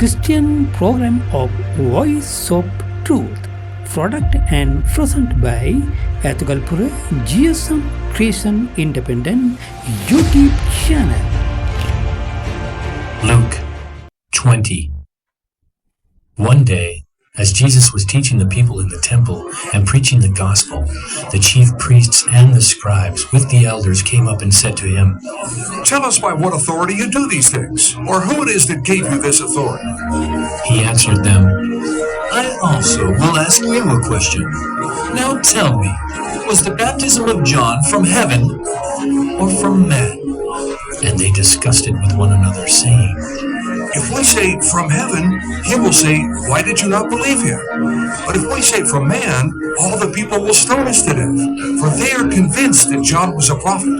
Christian program of Voice of Truth, product and present by Atugalpura G.S.M Christian Independent YouTube channel. Luke 20. One day, as Jesus was teaching the people in the temple and preaching the gospel, the chief priests and the scribes with the elders came up and said to him, "Tell us by what authority you do these things, or who it is that gave you this authority." He answered them, "I also will ask you a question. Now tell me, was the baptism of John from heaven or from man?" And they discussed it with one another, saying, "If we say from heaven, he will say, 'Why did you not believe him?' But if we say from man, all the people will stone us to death, for they are convinced that John was a prophet."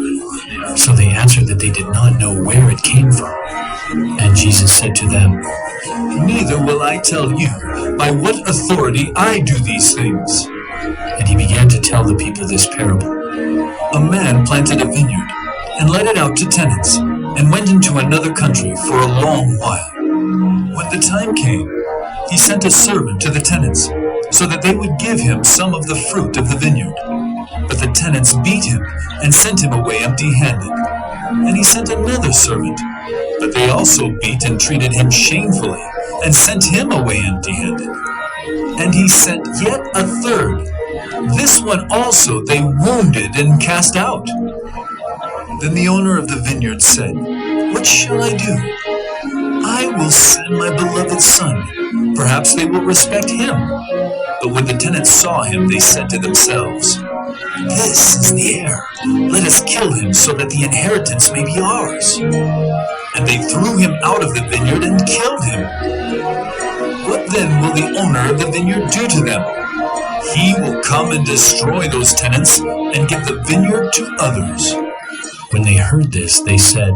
So they answered that they did not know where it came from. And Jesus said to them, "Neither will I tell you by what authority I do these things." And he began to tell the people this parable. A man planted a vineyard and let it out to tenants, and went into another country for a long while. When the time came, he sent a servant to the tenants, so that they would give him some of the fruit of the vineyard. But the tenants beat him and sent him away empty-handed. And he sent another servant, but they also beat and treated him shamefully, and sent him away empty-handed. And he sent yet a third. This one also they wounded and cast out. Then the owner of the vineyard said, "What shall I do? I will send my beloved son. Perhaps they will respect him." But when the tenants saw him, they said to themselves, "This is the heir. Let us kill him so that the inheritance may be ours." And they threw him out of the vineyard and killed him. What then will the owner of the vineyard do to them? He will come and destroy those tenants and give the vineyard to others. When they heard this, they said,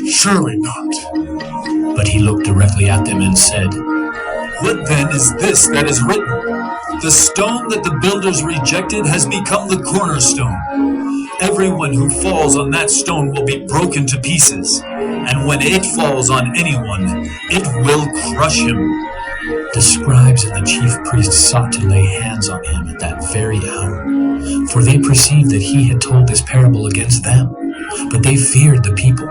"Surely not." But he looked directly at them and said, "What then is this that is written? The stone that the builders rejected has become the cornerstone. Everyone who falls on that stone will be broken to pieces, and when it falls on anyone, it will crush him." The scribes and the chief priests sought to lay hands on him at that very hour, for they perceived that he had told this parable against them, but they feared the people.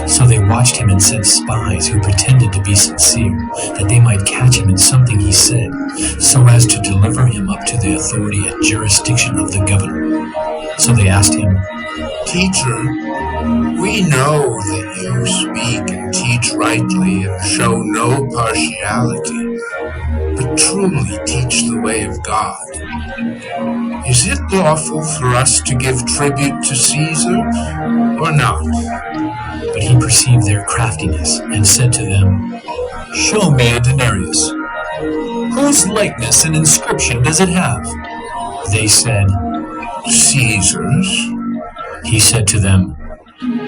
So they watched him and sent spies who pretended to be sincere, that they might catch him in something he said, so as to deliver him up to the authority and jurisdiction of the governor. So they asked him, "Teacher, we know that you speak and teach rightly and show no partiality, but truly teach the way of God. Is it lawful for us to give tribute to Caesar or not?" But he perceived their craftiness and said to them, "Show me a denarius. Whose likeness and inscription does it have?" They said, "Caesar's." He said to them,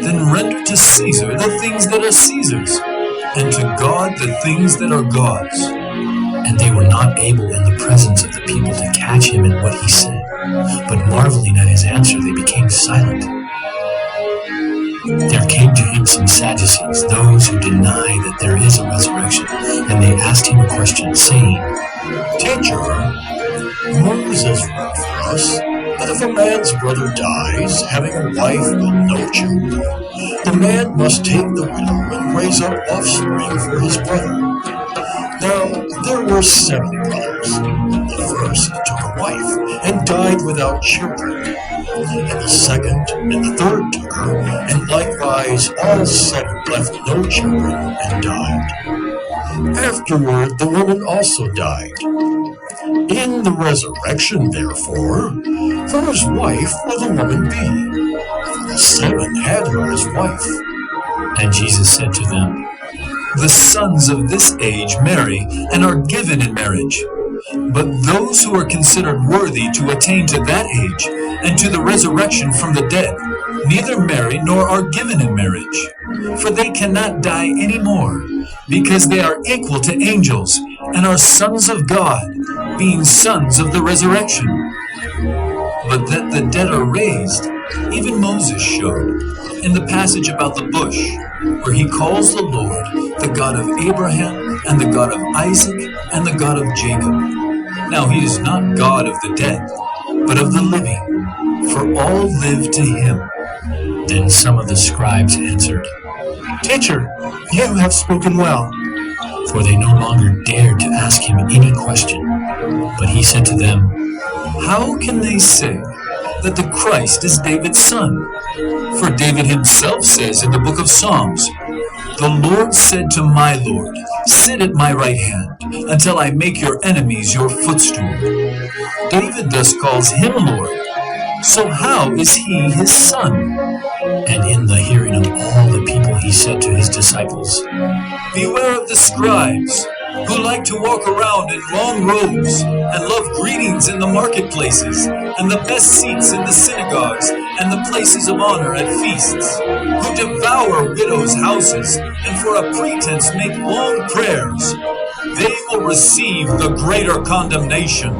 "Then render to Caesar the things that are Caesar's, and to God the things that are God's." And they were not able in the presence of the people to catch him in what he said, but marveling at his answer, they became silent. There came to him some Sadducees, those who deny that there is a resurrection, and they asked him a question, saying, "Teacher, Moses wrote for us that if a man's brother dies, having a wife but no children, the man must take the widow and raise up offspring for his brother. Now, there were 7 brothers. The first took a wife and died without children. And the second and the third took her, and likewise all 7 left no children and died. Afterward, the woman also died. In the resurrection, therefore, whose wife will the woman be? For the 7 had her as wife." And Jesus said to them, "The sons of this age marry and are given in marriage. But those who are considered worthy to attain to that age and to the resurrection from the dead neither marry nor are given in marriage, for they cannot die any more, because they are equal to angels and are sons of God, being sons of the resurrection. but that the dead are raised, even Moses showed in the passage about the bush, where he calls the Lord the God of Abraham and the God of Isaac and the God of Jacob. Now he is not God of the dead, but of the living, for all live to him. Then some of the scribes answered, Teacher, you have spoken well. for they no longer dared to ask him any question. But he said to them, How can they say that the Christ is David's son? For David himself says in the book of Psalms, The Lord said to my Lord, Sit at my right hand, until I make your enemies your footstool. David thus calls him Lord. So how is he his son? and in the hearing of all the people he said to his disciples, Beware of the scribes, who like to walk around in long robes, and love greetings in the marketplaces, and the best seats in the synagogues, and the places of honor at feasts, who devour widows' houses, and for a pretense make long prayers. They will receive the greater condemnation.